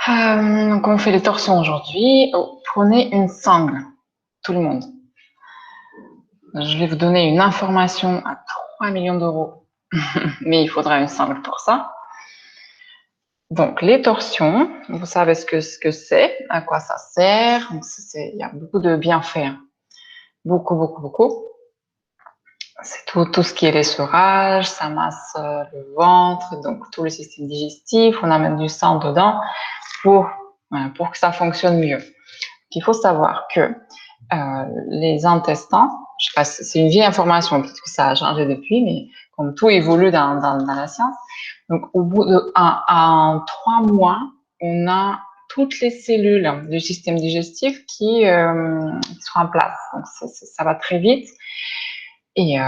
Donc on fait les torsions aujourd'hui. Oh, prenez une sangle, tout le monde. Je vais vous donner une information à 3 millions d'euros, mais il faudra une sangle pour ça. Donc les torsions, vous savez ce que c'est, à quoi ça sert. Donc il y a beaucoup de bienfaits, beaucoup, beaucoup, beaucoup. C'est tout ce qui est l'essorage, ça masse le ventre, donc tout le système digestif. On amène du sang dedans pour que ça fonctionne mieux. Il faut savoir que les intestins, je sais pas, c'est une vieille information, peut-être que ça a changé depuis, mais comme tout évolue dans la science, donc au bout en 3 mois, on a toutes les cellules du système digestif qui sont en place. Donc ça va très vite. Et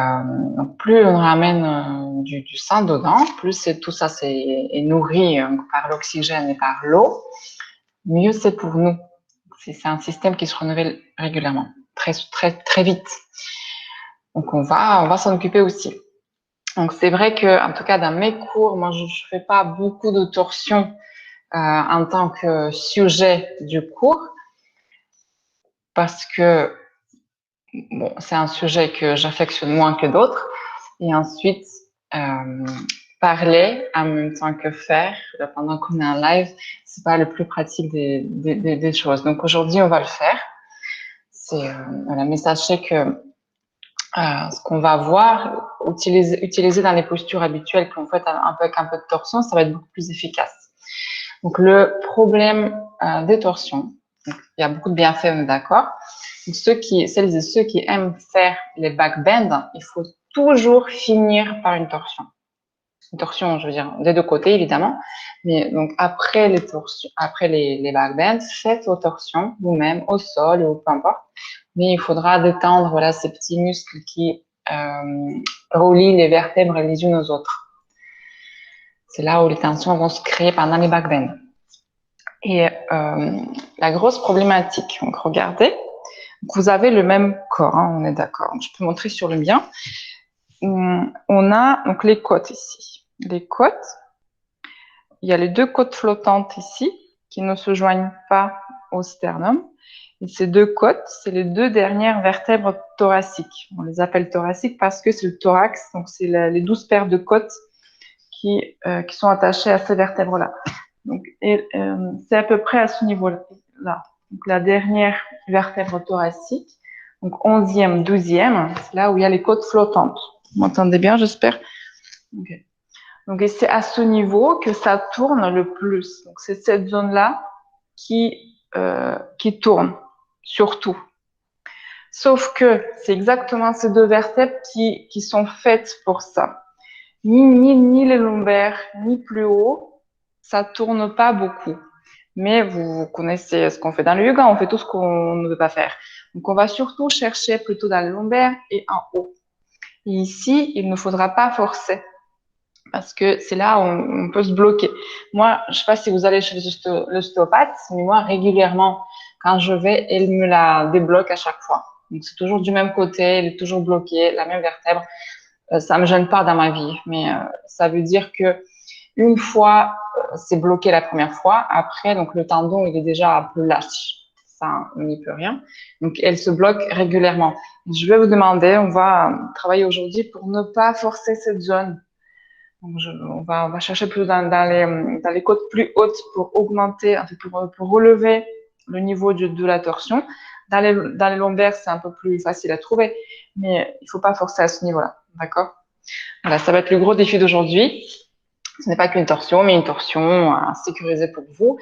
donc plus on ramène du sang dedans, plus tout ça est nourri par l'oxygène et par l'eau, mieux c'est pour nous. C'est un système qui se renouvelle régulièrement, très, très, très vite. Donc on va s'en occuper aussi. Donc c'est vrai que, en tout cas dans mes cours, moi je fais pas beaucoup de torsions en tant que sujet du cours, parce que bon, c'est un sujet que j'affectionne moins que d'autres. Et ensuite, parler en même temps que faire pendant qu'on est en live, c'est pas le plus pratique des choses. Donc aujourd'hui, on va le faire. Voilà, mais sachez que ce qu'on va voir, utiliser dans les postures habituelles qu'on fait avec un peu de torsion, ça va être beaucoup plus efficace. Donc le problème des torsions, donc, il y a beaucoup de bienfaits, on est d'accord. Donc celles et ceux qui aiment faire les back bends, il faut toujours finir par une torsion. Une torsion, je veux dire, des deux côtés évidemment. Mais donc après les torsions, après les back bends, faites vos torsions vous-même au sol ou peu importe. Mais il faudra détendre voilà ces petits muscles qui relient les vertèbres les unes aux autres. C'est là où les tensions vont se créer pendant les back bends. Et la grosse problématique, donc regardez, vous avez le même corps, hein, on est d'accord. Je peux montrer sur le mien. On a donc les côtes ici. Les côtes, il y a les deux côtes flottantes ici qui ne se joignent pas au sternum. Et ces deux côtes, c'est les deux dernières vertèbres thoraciques. On les appelle thoraciques parce que c'est le thorax, donc c'est les 12 paires de côtes qui sont attachées à ces vertèbres-là. Donc, c'est à peu près à ce niveau-là. Donc, la dernière vertèbre thoracique, donc 11e, 12e, c'est là où il y a les côtes flottantes. Vous m'entendez bien, j'espère? Okay. Donc, c'est à ce niveau que ça tourne le plus. Donc, c'est cette zone-là qui tourne, surtout. Sauf que c'est exactement ces deux vertèbres qui sont faites pour ça. Ni les lombaires, ni plus haut, ça tourne pas beaucoup. Mais vous connaissez ce qu'on fait dans le yoga, on fait tout ce qu'on ne veut pas faire. Donc, on va surtout chercher plutôt dans les lombaires et en haut. Et ici, il ne faudra pas forcer parce que c'est là où on peut se bloquer. Moi, je sais pas si vous allez chez l'ostéopathe, mais moi, régulièrement, quand je vais, elle me la débloque à chaque fois. Donc, c'est toujours du même côté, elle est toujours bloquée, la même vertèbre. Ça me gêne pas dans ma vie, mais ça veut dire que une fois, c'est bloqué la première fois. Après, donc le tendon, il est déjà un peu lâche. Ça, on n'y peut rien. Donc, elle se bloque régulièrement. Je vais vous demander, on va travailler aujourd'hui pour ne pas forcer cette zone. Donc, on va chercher plus dans les côtes plus hautes pour augmenter, en fait, pour relever le niveau de la torsion. Dans les lombaires, c'est un peu plus facile à trouver, mais il faut pas forcer à ce niveau-là. D'accord? Voilà, ça va être le gros défi d'aujourd'hui. Ce n'est pas qu'une torsion, mais une torsion sécurisée pour vous.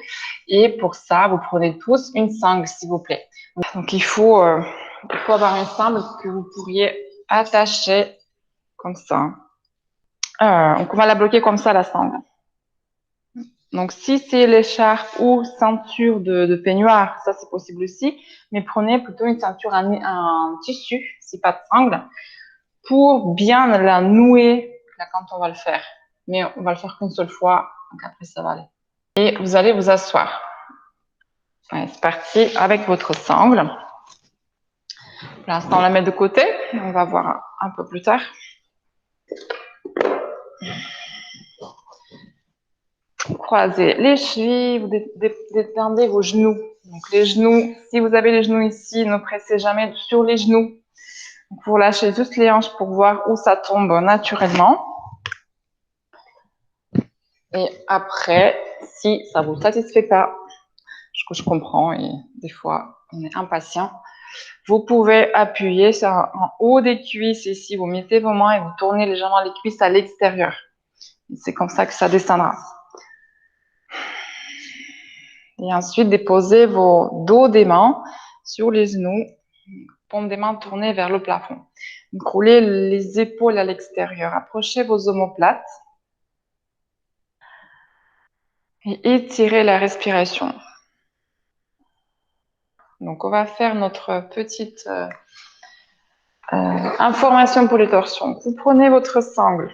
Et pour ça, vous prenez tous une sangle, s'il vous plaît. Donc, il faut avoir une sangle que vous pourriez attacher comme ça. Donc, on va la bloquer comme ça, la sangle. Donc, si c'est l'écharpe ou ceinture de peignoir, ça, c'est possible aussi. Mais prenez plutôt une ceinture en tissu, si pas de sangle, pour bien la nouer là, quand on va le faire. Mais on va le faire qu'une seule fois, donc après ça va aller. Et vous allez vous asseoir. Allez, c'est parti avec votre sangle. Pour l'instant, on la met de côté. On va voir un peu plus tard. croisez les chevilles, vous détendez vos genoux. Donc les genoux, si vous avez les genoux ici, ne pressez jamais sur les genoux. Donc, vous lâchez juste les hanches pour voir où ça tombe naturellement. Et après, si ça vous satisfait pas, ce que je comprends, et des fois on est impatient, vous pouvez appuyer sur en haut des cuisses ici, vous mettez vos mains et vous tournez légèrement les cuisses à l'extérieur. C'est comme ça que ça descendra. Et ensuite, déposez vos dos des mains sur les genoux, paume des mains tournées vers le plafond. Donc, roulez les épaules à l'extérieur, approchez vos omoplates et étirez la respiration. Donc, on va faire notre petite information pour les torsions. Vous prenez votre sangle,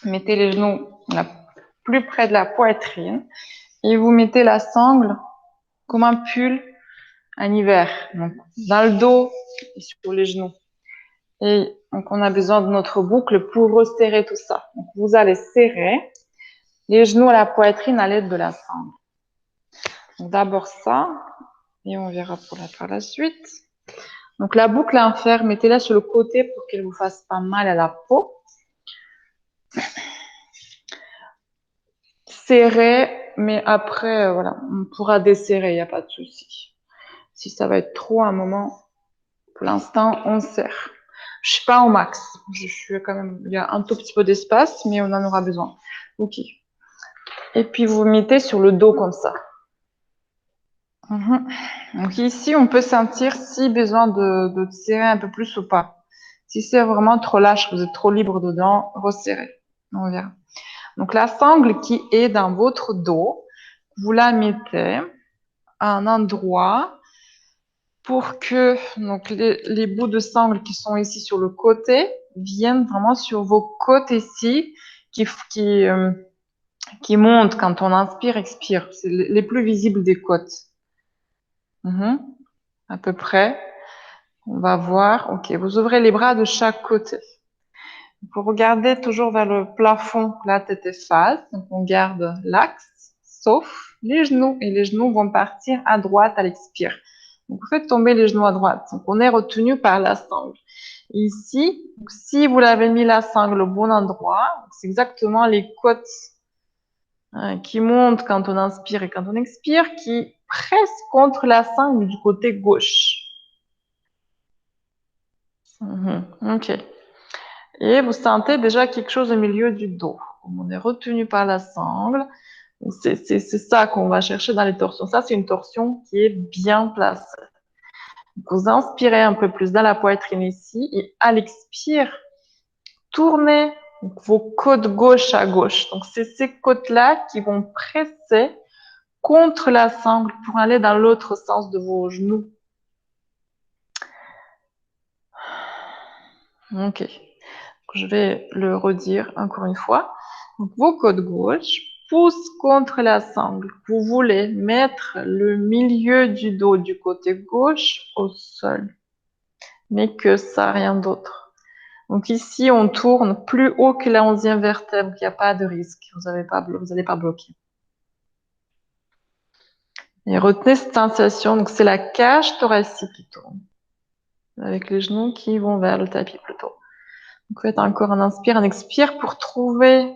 mettez les genoux plus près de la poitrine et vous mettez la sangle comme un pull en hiver, donc dans le dos et sur les genoux. Et donc, on a besoin de notre boucle pour resserrer tout ça. Donc, vous allez serrer les genoux à la poitrine à l'aide de la sangle. Donc, d'abord ça, et on verra par la suite. Donc, la boucle à faire, mettez-la sur le côté pour qu'elle vous fasse pas mal à la peau. Serrez, mais après, voilà, on pourra desserrer, il n'y a pas de souci. Si ça va être trop à un moment, pour l'instant, on serre. Je suis pas au max. Je suis quand même, il y a un tout petit peu d'espace, mais on en aura besoin. Ok. Et puis, vous mettez sur le dos comme ça. Donc ici, on peut sentir si besoin de serrer un peu plus ou pas. Si c'est vraiment trop lâche, vous êtes trop libre dedans, resserrez. On verra. Donc la sangle qui est dans votre dos, vous la mettez à un endroit pour que donc les bouts de sangle qui sont ici sur le côté viennent vraiment sur vos côtes ici, qui montent quand on inspire, expire. C'est les plus visibles des côtes. À peu près. On va voir. Ok, vous ouvrez les bras de chaque côté. Vous regardez toujours vers le plafond, la tête est face. Donc on garde l'axe, sauf les genoux. Et les genoux vont partir à droite à l'expire. Donc vous faites tomber les genoux à droite. Donc on est retenu par la sangle. Ici, si vous l'avez mis la sangle au bon endroit, c'est exactement les côtes qui montent quand on inspire et quand on expire, qui pressent contre la sangle du côté gauche. Ok. Et vous sentez déjà quelque chose au milieu du dos. On est retenu par la sangle. C'est ça qu'on va chercher dans les torsions. Ça, c'est une torsion qui est bien placée. Vous inspirez un peu plus dans la poitrine ici et à l'expire, tournez vos côtes gauche à gauche. Donc, c'est ces côtes-là qui vont presser contre la sangle pour aller dans l'autre sens de vos genoux. Ok. Je vais le redire encore une fois. Donc, vos côtes gauche poussent contre la sangle. Vous voulez mettre le milieu du dos du côté gauche au sol. Mais que ça, rien d'autre. Donc ici, on tourne plus haut que la 11e vertèbre. Il n'y a pas de risque. Vous n'allez pas bloquer. Et retenez cette sensation. Donc c'est la cage thoracique qui tourne. Avec les genoux qui vont vers le tapis plutôt. Donc faites encore un inspire, un expire pour trouver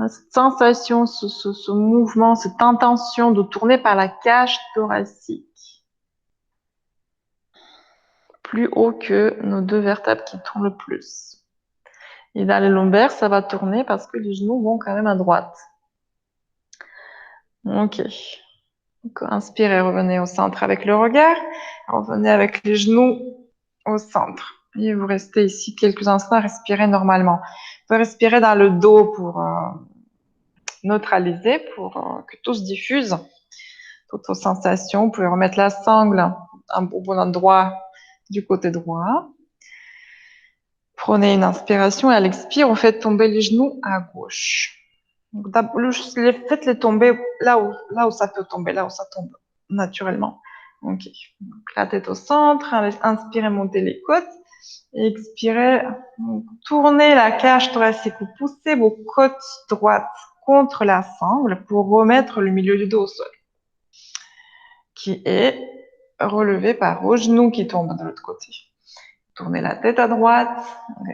cette sensation, ce mouvement, cette intention de tourner par la cage thoracique. Plus haut que nos deux vertèbres qui tournent le plus. Et dans les lombaires, ça va tourner parce que les genoux vont quand même à droite. Ok. Donc, inspirez, revenez au centre avec le regard. Revenez avec les genoux au centre. Et vous restez ici quelques instants, respirez normalement. Vous pouvez respirer dans le dos pour neutraliser, pour que tout se diffuse. Toutes vos sensations. Vous pouvez remettre la sangle au bon endroit du côté droit. Prenez une inspiration et à l'expire, vous faites tomber les genoux à gauche. Donc, faites-les tomber là où ça peut tomber, là où ça tombe naturellement. Ok. Donc, la tête au centre. Inspirez, montez les côtes. Et expirez, tournez la cage thoracique. Vous poussez vos côtes droites contre la sangle pour remettre le milieu du dos au sol, qui est relevé par vos genoux qui tombent de l'autre côté. Tournez la tête à droite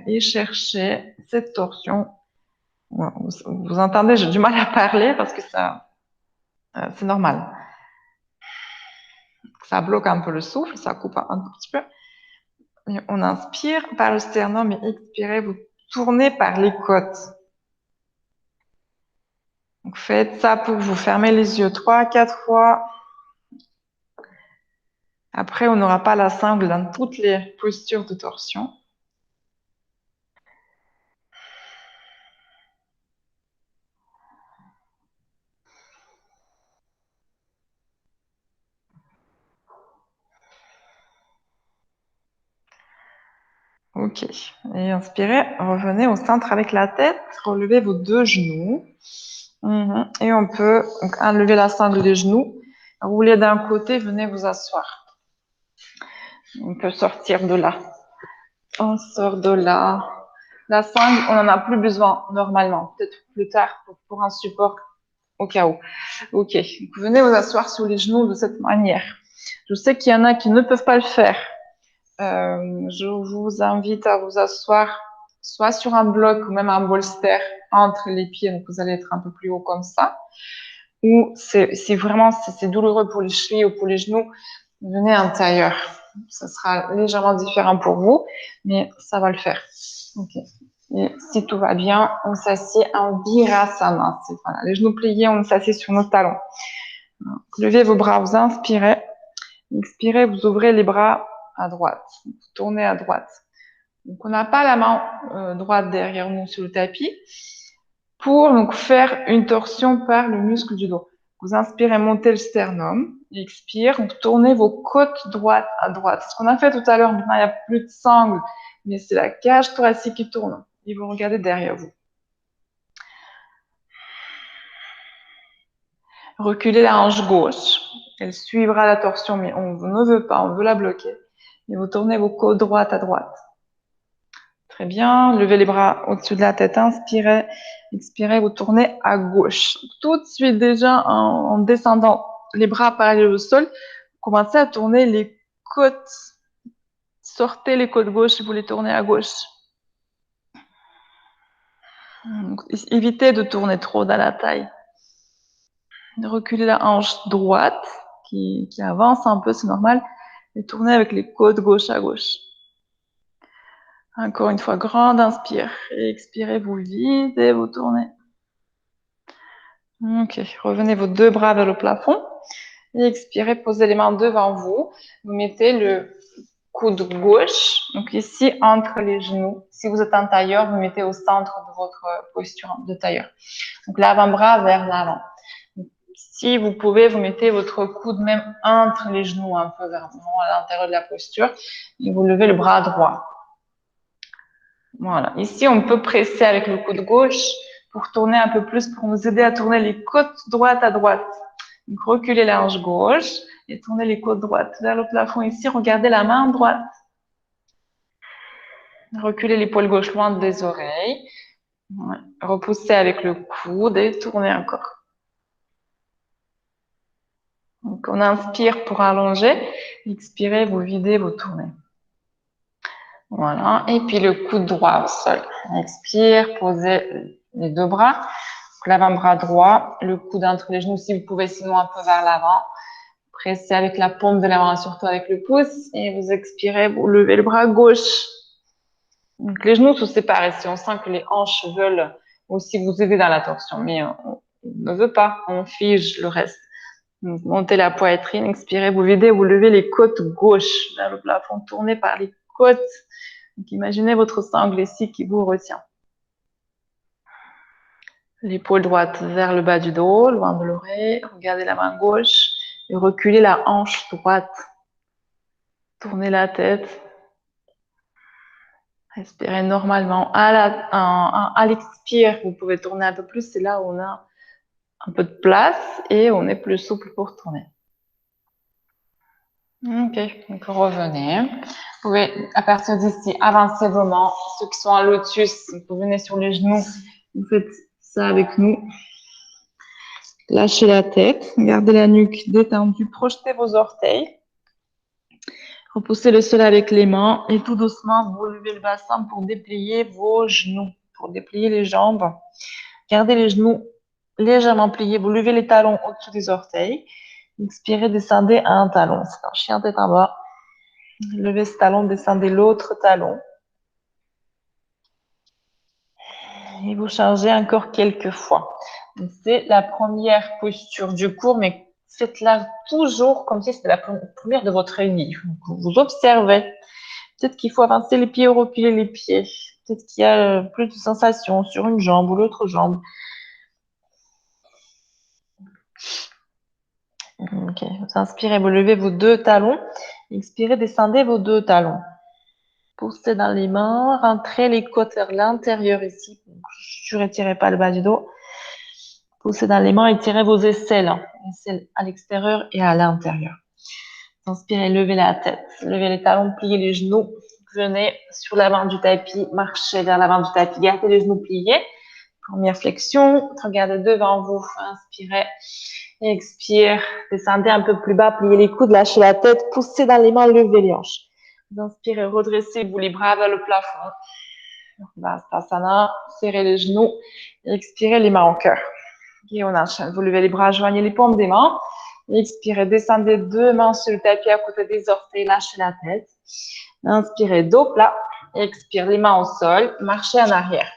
et cherchez cette torsion. Vous entendez, j'ai du mal à parler parce que ça, c'est normal. Ça bloque un peu le souffle, ça coupe un petit peu. Et on inspire par le sternum et expirez, vous tournez par les côtes. Donc faites ça pour vous. Fermez les yeux 3-4 fois. Après, on n'aura pas la sangle dans toutes les postures de torsion. Ok. Et inspirez, revenez au centre avec la tête. Relevez vos deux genoux. Et on peut donc, enlever la sangle des genoux. Roulez d'un côté, venez vous asseoir. On peut sortir de là. On sort de là. La sangle, on n'en a plus besoin normalement. Peut-être plus tard pour un support au cas où. Ok. Donc, venez vous asseoir sur les genoux de cette manière. Je sais qu'il y en a qui ne peuvent pas le faire. Je vous invite à vous asseoir soit sur un bloc ou même un bolster entre les pieds. Donc, vous allez être un peu plus haut comme ça. Ou c'est vraiment, c'est douloureux pour les chevilles ou pour les genoux, venez à l'intérieur. Ça sera légèrement différent pour vous, mais ça va le faire. Ok. Et si tout va bien, on s'assied en Virasana. Voilà, les genoux pliés, on s'assied sur nos talons. Donc, levez vos bras, vous inspirez. Expirez, vous ouvrez les bras à droite. Vous tournez à droite. Donc, on n'a pas la main droite derrière nous sur le tapis pour donc faire une torsion par le muscle du dos. Vous inspirez, montez le sternum. Expire, donc tournez vos côtes droite à droite. C'est ce qu'on a fait tout à l'heure. Maintenant, il n'y a plus de sangle, mais c'est la cage thoracique qui tourne. Et vous regardez derrière vous. Reculez la hanche gauche. Elle suivra la torsion, mais on ne veut pas, on veut la bloquer. Et vous tournez vos côtes droite à droite. Très bien. Levez les bras au-dessus de la tête. Inspirez. Expirez. Vous tournez à gauche. Tout de suite, déjà, en descendant les bras parallèles au sol, commencez à tourner les côtes. Sortez les côtes gauche et vous les tournez à gauche. Donc, évitez de tourner trop dans la taille. Reculez la hanche droite qui avance un peu, c'est normal. Et tournez avec les côtes gauche à gauche. Encore une fois, grande inspire. Et expirez, vous videz, vous tournez. Ok, revenez vos deux bras vers le plafond. Et expirez, posez les mains devant vous. Vous mettez le coude gauche, donc ici entre les genoux. Si vous êtes en tailleur, vous mettez au centre de votre posture de tailleur. Donc l'avant-bras vers l'avant. Si vous pouvez, vous mettez votre coude même entre les genoux, un peu vers à l'intérieur de la posture. Et vous levez le bras droit. Voilà. Ici, on peut presser avec le coude gauche pour tourner un peu plus, pour nous aider à tourner les côtes droite à droite. Donc, reculez la hanche gauche et tournez les côtes droites vers le plafond. Ici, regardez la main droite. Reculez l'épaule gauche loin des oreilles. Ouais. Repoussez avec le coude et tournez encore. Donc, on inspire pour allonger. Expirez, vous videz, vous tournez. Voilà. Et puis, le coude droit au sol. Expire, posez les deux bras. L'avant-bras droit, le coude entre les genoux si vous pouvez, sinon un peu vers l'avant. Pressez avec la paume de la main, surtout avec le pouce. Et vous expirez, vous levez le bras gauche. Donc, les genoux sont séparés. Si on sent que les hanches veulent aussi vous aider dans la torsion, mais on ne veut pas, on fige le reste. Donc, montez la poitrine, expirez, vous videz, vous levez les côtes gauche vers le plafond, tournez par les côtes. Donc, imaginez votre sangle ici qui vous retient. L'épaule droite vers le bas du dos, loin de l'oreille. Regardez la main gauche et reculez la hanche droite. Tournez la tête. Respirez normalement. À l'expire, vous pouvez tourner un peu plus. C'est là où on a un peu de place et on est plus souple pour tourner. Ok, donc revenez. Vous pouvez, à partir d'ici, avancer vos mains. Ceux qui sont en lotus, vous venez sur les genoux. Vous faites ça avec nous. Lâchez la tête, gardez la nuque détendue, projetez vos orteils. Repoussez le sol avec les mains et tout doucement, vous levez le bassin pour déplier vos genoux, pour déplier les jambes. Gardez les genoux légèrement pliés, vous levez les talons au-dessus des orteils. Expirez, descendez un talon. C'est un chien tête en bas. Levez ce talon, descendez l'autre talon. Et vous changez encore quelques fois. C'est la première posture du cours, mais faites-la toujours comme si c'était la première de votre réunion. Vous observez. Peut-être qu'il faut avancer les pieds ou reculer les pieds. Peut-être qu'il y a plus de sensations sur une jambe ou l'autre jambe. Ok, vous inspirez, vous levez vos deux talons. Expirez, descendez vos deux talons. Poussez dans les mains, rentrez les côtes vers l'intérieur ici. Je ne retirez pas le bas du dos. Poussez dans les mains et tirez vos aisselles. Aisselles à l'extérieur et à l'intérieur. Inspirez, levez la tête. Levez les talons, pliez les genoux. Venez sur l'avant du tapis, marchez vers l'avant du tapis. Gardez les genoux pliés. Première flexion. Regardez devant vous. Inspirez. Expire. Descendez un peu plus bas. Pliez les coudes. Lâchez la tête. Poussez dans les mains. Levez les hanches. Vous inspirez. Redressez-vous les bras vers le plafond. Vastasana. Serrez les genoux. Expirez les mains en cœur. Et on enchaîne. Vous levez les bras. Joignez les paumes des mains. Expirez, descendez deux mains sur le tapis à côté des orteils, lâchez la tête. Inspirez, dos plat. Expire, les mains au sol, marchez en arrière.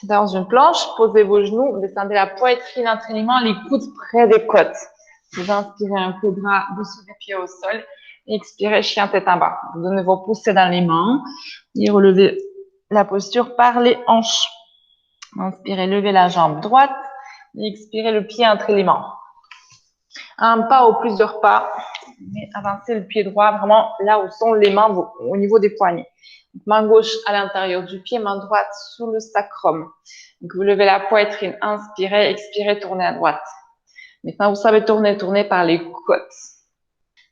Dans une planche, posez vos genoux, descendez la poitrine entre les mains, les coudes près des côtes. Vous inspirez un coup de bras dessous des pieds au sol. Expirez, chien tête en bas. De nouveau, poussez dans les mains et relevez la posture par les hanches. Inspirez, levez la jambe droite. Expirez, le pied entre les mains. Un pas ou plusieurs pas, mais avancez le pied droit vraiment là où sont les mains au niveau des poignets. Main gauche à l'intérieur du pied, main droite sous le sacrum. Donc vous levez la poitrine, inspirez, expirez, tournez à droite. Maintenant, vous savez tourner par les côtes.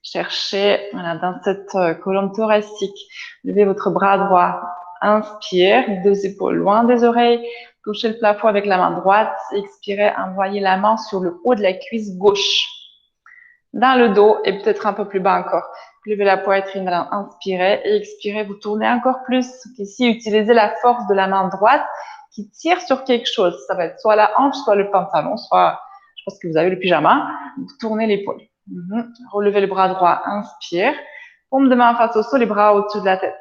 Cherchez voilà, dans cette colonne thoracique. Levez votre bras droit, inspire, deux épaules loin des oreilles. Touchez le plafond avec la main droite. Expirez, envoyez la main sur le haut de la cuisse gauche. Dans le dos et peut-être un peu plus bas encore. Levez la poitrine, inspirez et expirez, vous tournez encore plus. Ici, utilisez la force de la main droite qui tire sur quelque chose. Ça va être soit la hanche, soit le pantalon, soit, je pense que vous avez le pyjama. Vous tournez l'épaule. Relevez le bras droit, inspire. Paume de main face au sol, les bras au-dessus de la tête.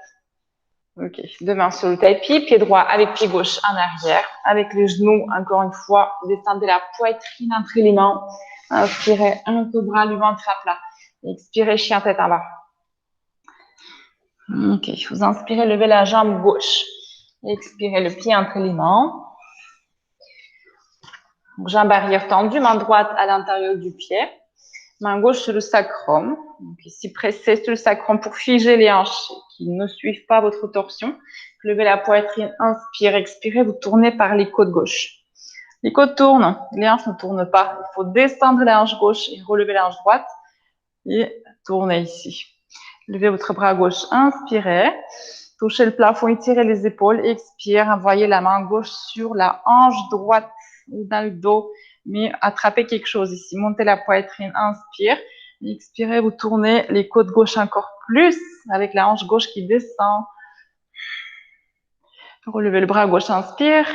Ok, deux mains sur le tapis, pied droit avec pied gauche en arrière. Avec les genoux, encore une fois, descendez la poitrine entre les mains. Inspirez, un peu bras, le ventre à plat. Expirez, chien tête en bas. Ok, vous inspirez, levez la jambe gauche. Expirez, le pied entre les mains. Jambe arrière tendue, main droite à l'intérieur du pied. Main gauche sur le sacrum. Donc ici, pressez sur le sacrum pour figer les hanches qui ne suivent pas votre torsion. Levez la poitrine, inspire, expirez, vous tournez par les côtes gauche. Les côtes tournent, les hanches ne tournent pas. Il faut descendre la hanche gauche et relever la hanche droite. Et tournez ici. Levez votre bras gauche, inspirez. Touchez le plafond, étirez les épaules. Expire, envoyez la main gauche sur la hanche droite ou dans le dos. Mais attrapez quelque chose ici. Montez la poitrine, inspire. Expirez, vous tournez les côtes gauche encore plus avec la hanche gauche qui descend. Relevez le bras gauche, inspire.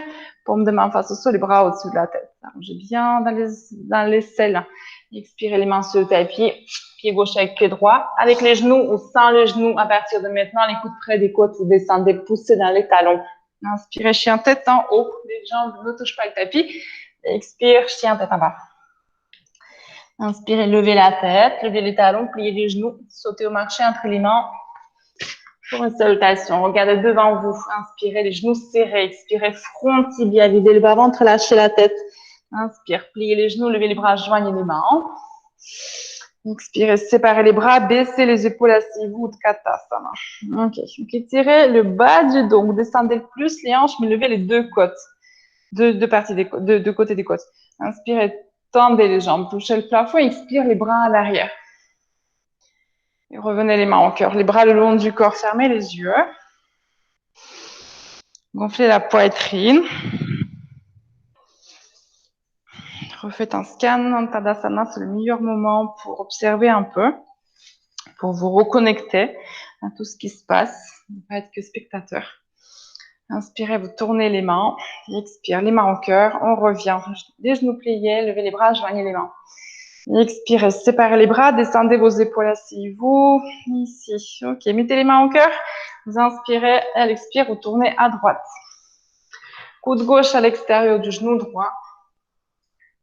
Paume de main face au sol, les bras au-dessus de la tête. Allongez bien dans les selles. Expirez les mains sur le tapis. Pied gauche avec pied droit. Avec les genoux ou sans les genoux, à partir de maintenant, les coudes près des côtes, vous descendez, poussez dans les talons. Inspirez, chien tête en haut. Les jambes ne touchent pas le tapis. Expire, chien tête en bas. Inspirez, levez la tête, levez les talons, pliez les genoux, sautez au marché entre les mains. Pour une salutation, regardez devant vous, inspirez, les genoux serrés, expirez, front tibia, videz le bas-ventre, lâchez la tête. Inspire, pliez les genoux, levez les bras, joignez les mains. Expirez, séparez les bras, baissez les épaules, asseyez-vous, Utkatasana. Ok, donc étirez le bas du dos, vous descendez plus les hanches, mais levez les deux côtes, deux parties des côtes, deux côtés des côtes. Inspirez, tendez les jambes, touchez le plafond, expire les bras à l'arrière. Et revenez les mains au cœur, les bras le long du corps, fermez les yeux. Gonflez la poitrine. refaites un scan en Tadasana, c'est le meilleur moment pour observer un peu, pour vous reconnecter à tout ce qui se passe, ne pas être que spectateur. Inspirez, vous tournez les mains, expire, les mains en cœur, on revient, les genoux pliés, levez les bras, joignez les mains. Expirez, séparez les bras, descendez vos épaules, asseyez-vous, ici, ok, mettez les mains en cœur, vous inspirez, elle expire, vous tournez à droite. Coude gauche à l'extérieur du genou droit.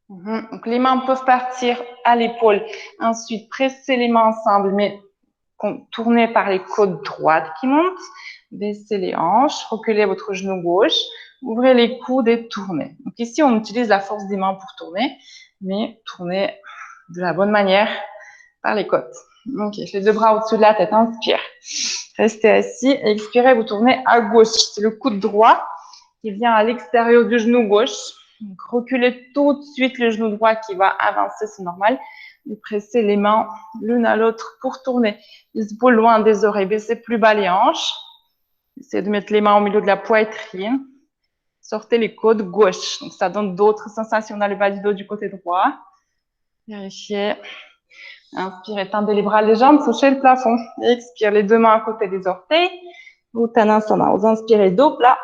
Donc les mains peuvent partir à l'épaule, ensuite pressez les mains ensemble, mais tournez par les côtes droites qui montent, baissez les hanches, reculez votre genou gauche, ouvrez les coudes et tournez. Donc ici, on utilise la force des mains pour tourner, mais tournez de la bonne manière par les côtes. Ok, les deux bras au-dessus de la tête, inspire. Restez assis, expirez, vous tournez à gauche. C'est le coude droit qui vient à l'extérieur du genou gauche. Donc reculez tout de suite le genou droit qui va avancer, c'est normal. Et pressez les mains l'une à l'autre pour tourner. Les épaules loin des oreilles, baissez plus bas les hanches. Essayez de mettre les mains au milieu de la poitrine. Sortez les côtes gauche. Donc ça donne d'autres sensations dans le bas du dos du côté droit. Vérifiez. Inspirez, tendez les bras, les jambes, touchez le plafond. Expire, les deux mains à côté des orteils. Uttanasana. Vous inspirez, dos plat.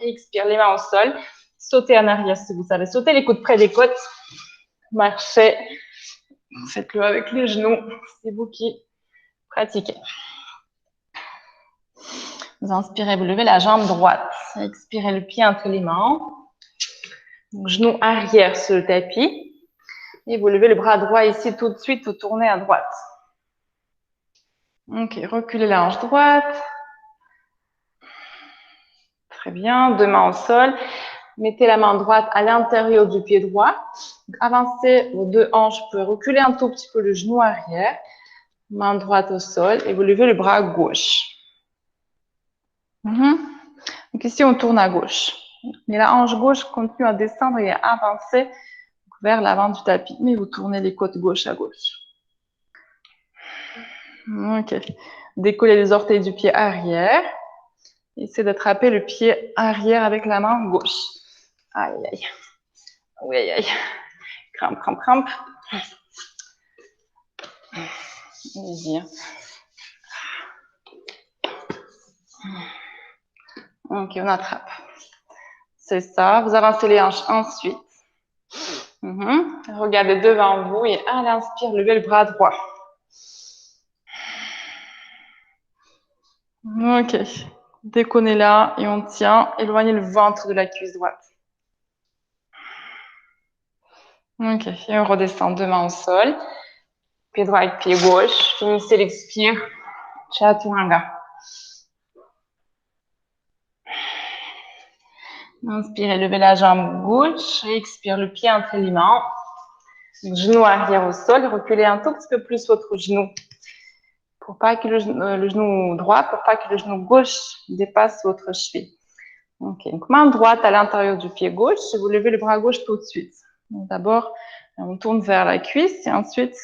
Expire, les mains au sol. Sautez en arrière si vous savez sauter, les coudes près des côtes. Marchez. Faites-le avec les genoux. C'est vous qui pratiquez. Vous inspirez, vous levez la jambe droite. Expirez le pied entre les mains. Donc, genou arrière sur le tapis. Et vous levez le bras droit ici tout de suite, vous tournez à droite. Ok, reculez la hanche droite. Très bien, deux mains au sol. Mettez la main droite à l'intérieur du pied droit. Donc, avancez vos deux hanches, vous pouvez reculer un tout petit peu le genou arrière. Main droite au sol et vous levez le bras gauche. Donc ici, on tourne à gauche. Mais la hanche gauche continue à descendre et à avancer vers l'avant du tapis. Mais vous tournez les côtes gauche à gauche. Ok. Décollez les orteils du pied arrière. Essayez d'attraper le pied arrière avec la main gauche. Aïe, aïe. Oui, aïe, aïe. Crampe, crampe, crampe. Allez-y. Ok, on attrape. C'est ça. Vous avancez les hanches ensuite. Regardez devant vous et à l'inspire, levez le bras droit. Ok. Déconnez là et on tient. Éloignez le ventre de la cuisse droite. Ok. Et on redescend deux mains au sol. Pied droit avec pied gauche. Finissez l'expire. Chaturanga. Inspirez, levez la jambe gauche. Expire le pied entre les mains. Genou arrière au sol. Reculez un tout petit peu plus votre genou. Pour pas que le genou droit, pour pas que le genou gauche dépasse votre cheville. Ok, donc main droite à l'intérieur du pied gauche et vous levez le bras gauche tout de suite. D'abord, on tourne vers la cuisse et ensuite,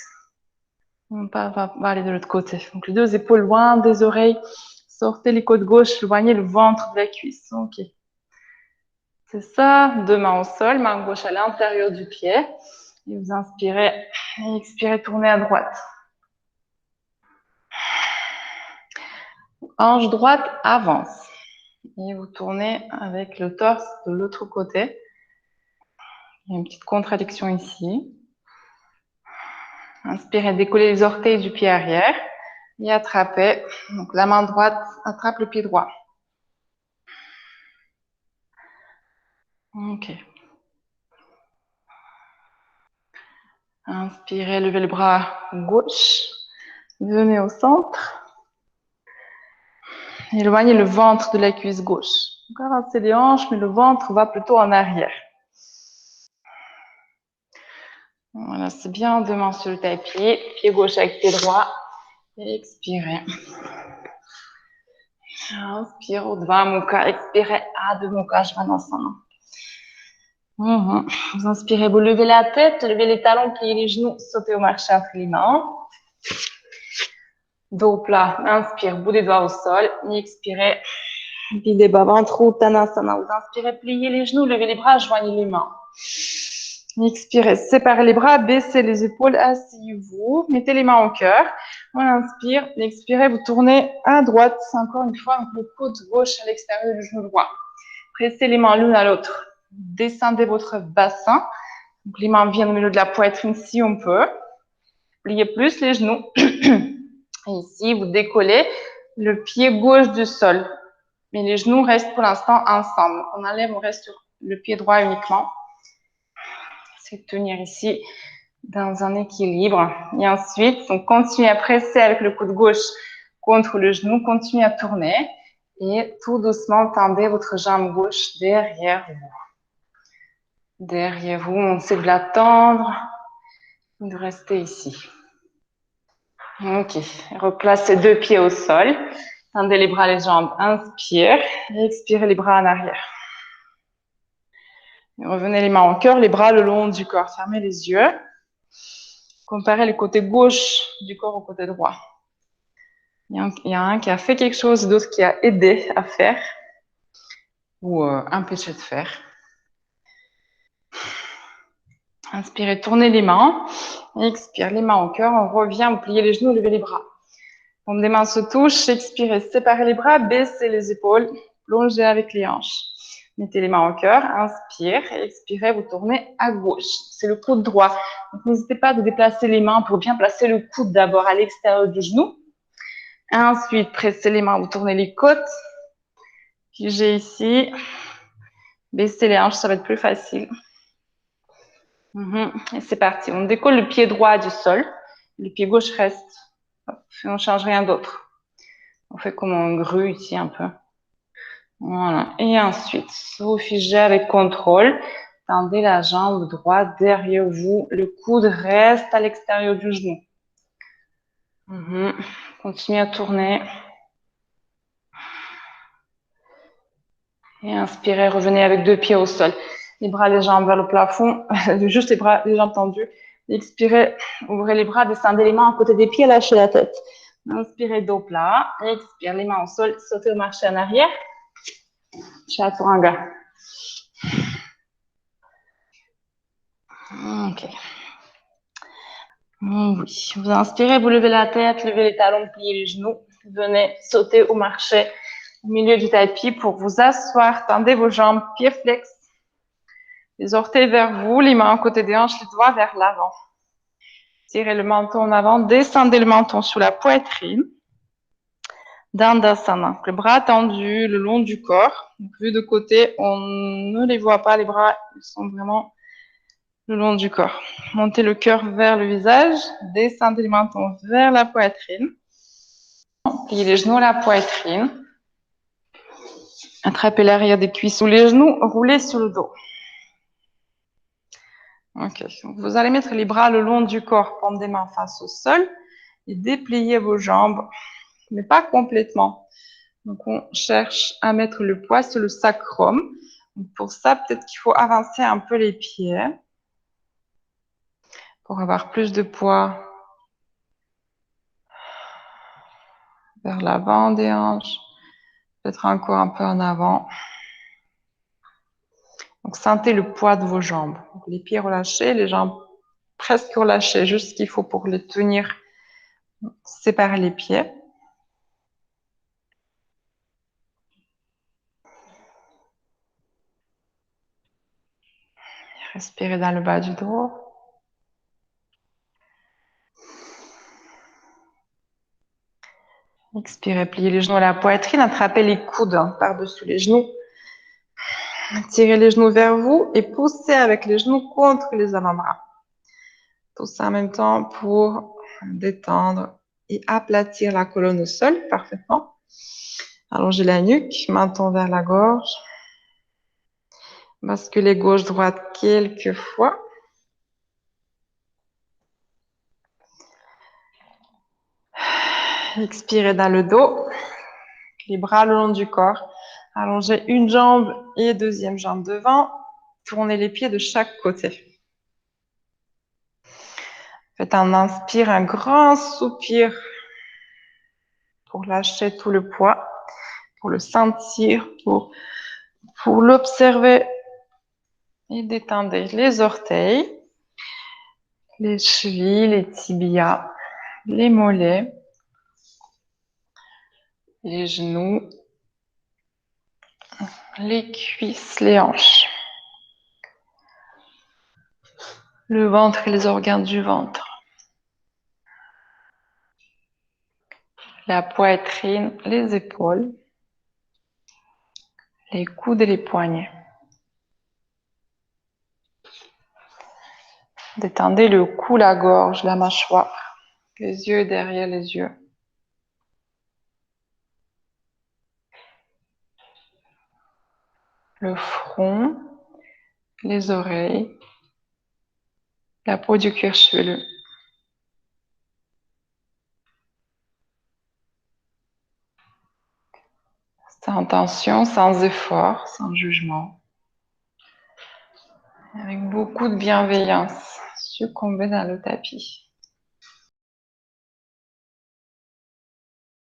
on va aller de l'autre côté. Donc les deux épaules loin des oreilles, sortez les côtes gauche, éloignez le ventre de la cuisse. Ok. C'est ça, deux mains au sol, main gauche à l'intérieur du pied. Et vous inspirez et expirez, tournez à droite. Hanche droite avance. Et vous tournez avec le torse de l'autre côté. Il y a une petite contradiction ici. Inspirez, décollez les orteils du pied arrière. Et attrapez. Donc la main droite attrape le pied droit. Ok. Inspirez, levez le bras gauche. Venez au centre. Éloignez le ventre de la cuisse gauche. Donc avancez les hanches, mais le ventre va plutôt en arrière. Voilà, c'est bien. Deux mains sur le tapis. Pied gauche avec pied droit. Et expirez. Inspire, Urdhva Mukha. Expirez, Adho Mukha Svanasana. Vous inspirez, vous levez la tête, levez les talons, pliez les genoux, sautez au marché entre les mains. Dos plat, inspire, bout des doigts au sol. Expirez, videz bas ventre, Uttanasana. Vous inspirez, pliez les genoux, levez les bras, joignez les mains. Expirez, séparez les bras, baissez les épaules, asseyez-vous, mettez les mains au cœur. On inspire, expirez, vous tournez à droite, encore une fois, donc le coude gauche à l'extérieur du genou droit. Pressez les mains l'une à l'autre. Descendez votre bassin. Donc les mains viennent au milieu de la poitrine si on peut. Pliez plus les genoux. Et ici, vous décollez le pied gauche du sol. Mais les genoux restent pour l'instant ensemble. On enlève, on reste sur le pied droit uniquement. C'est de tenir ici dans un équilibre. Et ensuite, on continue à presser avec le coude gauche contre le genou. Continuez à tourner. Et tout doucement, tendez votre jambe gauche derrière vous. Derrière vous, on essaie de la tendre. De rester ici. Ok. Replacez deux pieds au sol. Tendez les bras, les jambes. Inspire. Expirez les bras en arrière. Et revenez les mains en cœur, les bras le long du corps. Fermez les yeux. Comparez le côté gauche du corps au côté droit. Il y a un qui a fait quelque chose, d'autre qui a aidé à faire ou empêché de faire. Inspirez, tournez les mains. Expire, les mains au cœur. On revient, vous pliez les genoux, levez les bras. Paumes des mains se touchent. Expirez, séparez les bras, baissez les épaules, plongez avec les hanches. Mettez les mains au cœur, inspire, expirez, vous tournez à gauche. C'est le coude droit. Donc, n'hésitez pas à déplacer les mains pour bien placer le coude d'abord à l'extérieur du genou. Ensuite, pressez les mains, vous tournez les côtes. Pigez ici. Baissez les hanches, ça va être plus facile. Et c'est parti. On décolle le pied droit du sol. Le pied gauche reste. On ne change rien d'autre. On fait comme un grue ici un peu. Voilà. Et ensuite, vous figez avec contrôle. Tendez la jambe droite derrière vous. Le coude reste à l'extérieur du genou. Continuez à tourner. Et inspirez, revenez avec deux pieds au sol. Les bras, les jambes vers le plafond. Juste les bras, les jambes tendues. Expirez, ouvrez les bras, descendez les mains à côté des pieds, lâchez la tête. Inspirez, dos plat. Expire, les mains au sol, sautez ou marchez en arrière. Chaturanga. Ok. Oui, vous inspirez, vous levez la tête, levez les talons, pliez les genoux. Venez sauter ou marcher au milieu du tapis pour vous asseoir. Tendez vos jambes, pieds flex. Les orteils vers vous, les mains à côté des hanches, les doigts vers l'avant. Tirez le menton en avant, descendez le menton sur la poitrine. Dandasana, le bras tendu le long du corps. Donc, vu de côté, on ne les voit pas, les bras, ils sont vraiment le long du corps. Montez le cœur vers le visage, descendez le menton vers la poitrine. Pliez les genoux à la poitrine. Attrapez l'arrière des cuisses sous les genoux, roulez sur le dos. Ok, donc vous allez mettre les bras le long du corps, paume des mains face au sol et dépliez vos jambes, mais pas complètement. Donc on cherche à mettre le poids sur le sacrum. Donc pour ça, peut-être qu'il faut avancer un peu les pieds pour avoir plus de poids vers l'avant des hanches, peut-être encore un peu en avant. Donc sentez le poids de vos jambes. Donc, les pieds relâchés, les jambes presque relâchées, juste ce qu'il faut pour les tenir. Séparez les pieds. Respirez dans le bas du dos. Expirez, pliez les genoux à la poitrine, attrapez les coudes par-dessus les genoux. Tirez les genoux vers vous et poussez avec les genoux contre les avant-bras. Tout ça en même temps pour détendre et aplatir la colonne au sol parfaitement. Allongez la nuque, menton vers la gorge. Basculez gauche-droite quelques fois. Expirez dans le dos. Les bras le long du corps. Allongez une jambe et deuxième jambe devant. Tournez les pieds de chaque côté. Faites un inspire, un grand soupir pour lâcher tout le poids, pour le sentir, pour l'observer Et détendez les orteils, les chevilles, les tibias, les mollets, les genoux, les cuisses, les hanches, le ventre et les organes du ventre, la poitrine, les épaules, les coudes et les poignets. Détendez le cou, la gorge, la mâchoire, les yeux derrière les yeux. Le front, les oreilles, la peau du cuir chevelu. Sans tension, sans effort, sans jugement. Avec beaucoup de bienveillance, succombez dans le tapis.